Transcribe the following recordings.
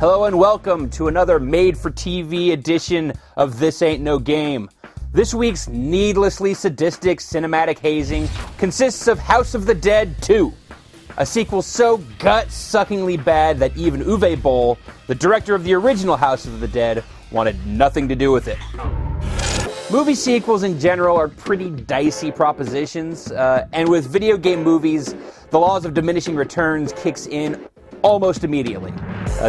Hello and welcome to another made-for-TV edition of This Ain't No Game. This week's needlessly sadistic cinematic hazing consists of House of the Dead 2, a sequel so gut-suckingly bad that even Uwe Boll, the director of the original House of the Dead, wanted nothing to do with it. Movie sequels in general are pretty dicey propositions, and with video game movies, the laws of diminishing returns kicks in almost immediately.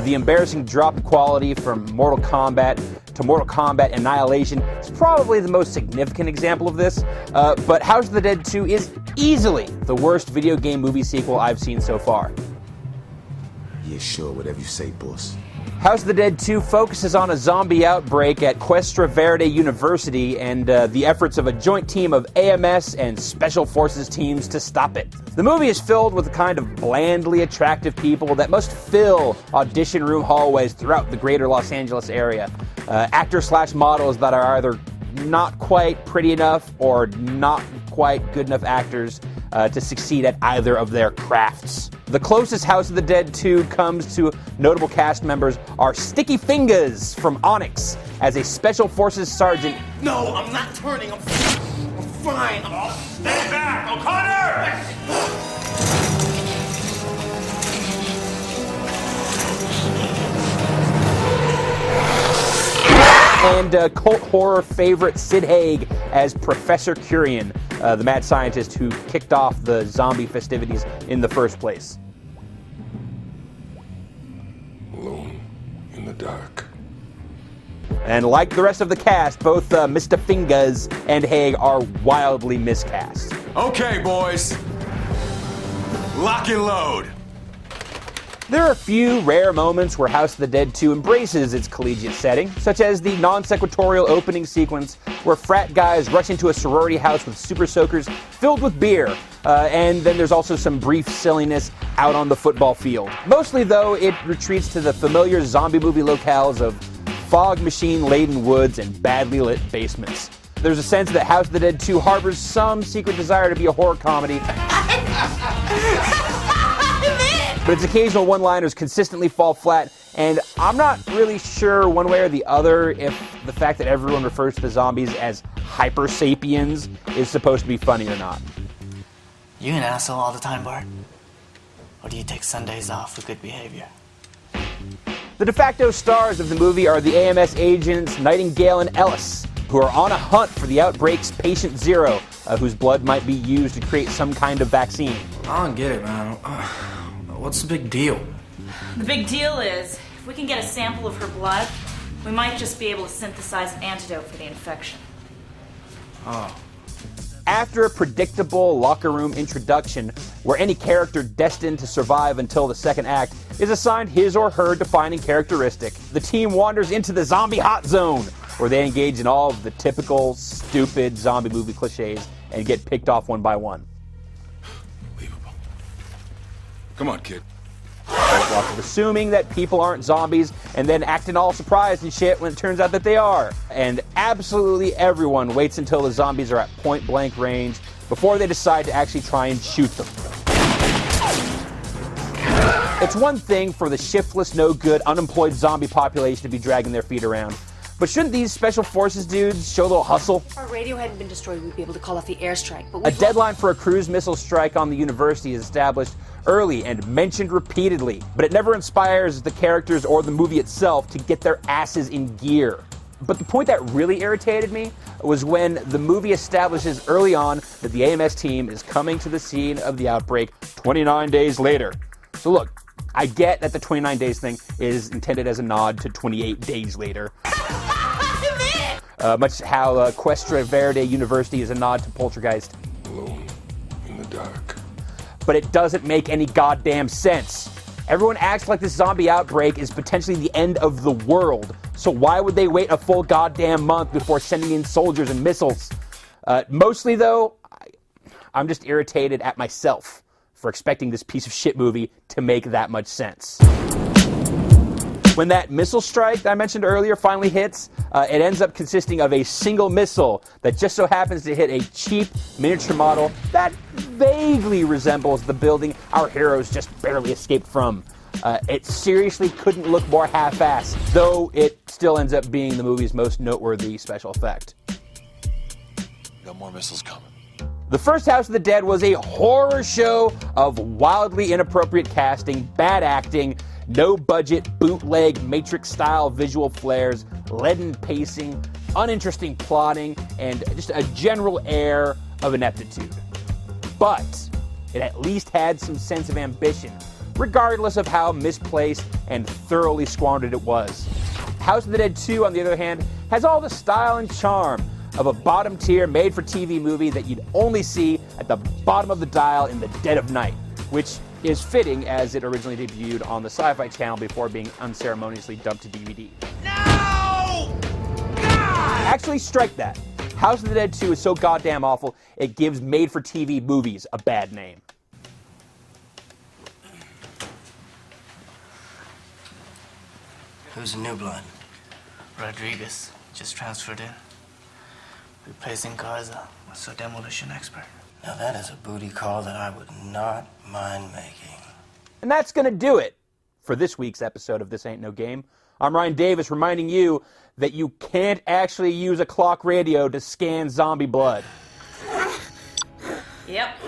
The embarrassing drop in quality from Mortal Kombat to Mortal Kombat Annihilation is probably the most significant example of this, but House of the Dead 2 is easily the worst video game movie sequel I've seen so far. Yeah, sure, whatever you say, boss. House of the Dead 2 focuses on a zombie outbreak at Cuesta Verde University and the efforts of a joint team of AMS and Special Forces teams to stop it. The movie is filled with the kind of blandly attractive people that must fill audition room hallways throughout the greater Los Angeles area. Actors/models that are either not quite pretty enough or not quite good enough actors to succeed at either of their crafts. The closest House of the Dead 2 comes to notable cast members are Sticky Fingers from Onyx as a Special Forces sergeant. No, I'm not turning. I'm fine. Stay back, O'Connor! And cult horror favorite Sid Haig as Professor Curian, the mad scientist who kicked off the zombie festivities in the first place. Alone in the dark. And like the rest of the cast, both Mr. Fingers and Haig are wildly miscast. Okay, boys. Lock and load. There are a few rare moments where House of the Dead 2 embraces its collegiate setting, such as the non-sequitorial opening sequence where frat guys rush into a sorority house with super soakers filled with beer, and then there's also some brief silliness out on the football field. Mostly, though, it retreats to the familiar zombie movie locales of fog machine-laden woods and badly lit basements. There's a sense that House of the Dead 2 harbors some secret desire to be a horror comedy, but its occasional one-liners consistently fall flat, and I'm not really sure one way or the other if the fact that everyone refers to the zombies as hyper sapiens is supposed to be funny or not. You an asshole all the time, Bart? Or do you take Sundays off for good behavior? The de facto stars of the movie are the AMS agents Nightingale and Ellis, who are on a hunt for the outbreak's patient zero, whose blood might be used to create some kind of vaccine. I don't get it, man. What's the big deal? The big deal is, if we can get a sample of her blood, we might just be able to synthesize an antidote for the infection. Oh. After a predictable locker room introduction, where any character destined to survive until the second act is assigned his or her defining characteristic, the team wanders into the zombie hot zone, where they engage in all of the typical, stupid zombie movie cliches and get picked off one by one. Believable. Come on, kid. Assuming that people aren't zombies and then acting all surprised and shit when it turns out that they are. And absolutely everyone waits until the zombies are at point blank range before they decide to actually try and shoot them. It's one thing for the shiftless, no good, unemployed zombie population to be dragging their feet around. But shouldn't these Special Forces dudes show a little hustle? If our radio hadn't been destroyed, we'd be able to call off the airstrike. But a deadline for a cruise missile strike on the university is established early and mentioned repeatedly, but it never inspires the characters or the movie itself to get their asses in gear. But the point that really irritated me was when the movie establishes early on that the AMS team is coming to the scene of the outbreak 29 days later. So look, I get that the 29 days thing is intended as a nod to 28 days later. Much how Cuesta Verde University is a nod to Poltergeist. Alone in the dark. But it doesn't make any goddamn sense. Everyone acts like this zombie outbreak is potentially the end of the world, so why would they wait a full goddamn month before sending in soldiers and missiles? Mostly, though, I'm just irritated at myself for expecting this piece of shit movie to make that much sense. When that missile strike that I mentioned earlier finally hits, it ends up consisting of a single missile that just so happens to hit a cheap miniature model that vaguely resembles the building our heroes just barely escaped from. It seriously couldn't look more half-assed, though it still ends up being the movie's most noteworthy special effect. Got more missiles coming. The first House of the Dead was a horror show of wildly inappropriate casting, bad acting, no-budget, bootleg, Matrix-style visual flares, leaden pacing, uninteresting plotting, and just a general air of ineptitude. But it at least had some sense of ambition, regardless of how misplaced and thoroughly squandered it was. House of the Dead 2, on the other hand, has all the style and charm of a bottom-tier, made-for-TV movie that you'd only see at the bottom of the dial in the dead of night, which is fitting as it originally debuted on the Sci-Fi Channel before being unceremoniously dumped to DVD. No! God! Actually, strike that. House of the Dead 2 is so goddamn awful, it gives made-for-TV movies a bad name. Who's the new blood? Rodriguez. Just transferred in. Replacing Garza was a demolition expert. Now that is a booty call that I would not mind making. And that's going to do it for this week's episode of This Ain't No Game. I'm Ryan Davis, reminding you that you can't actually use a clock radio to scan zombie blood. Yep.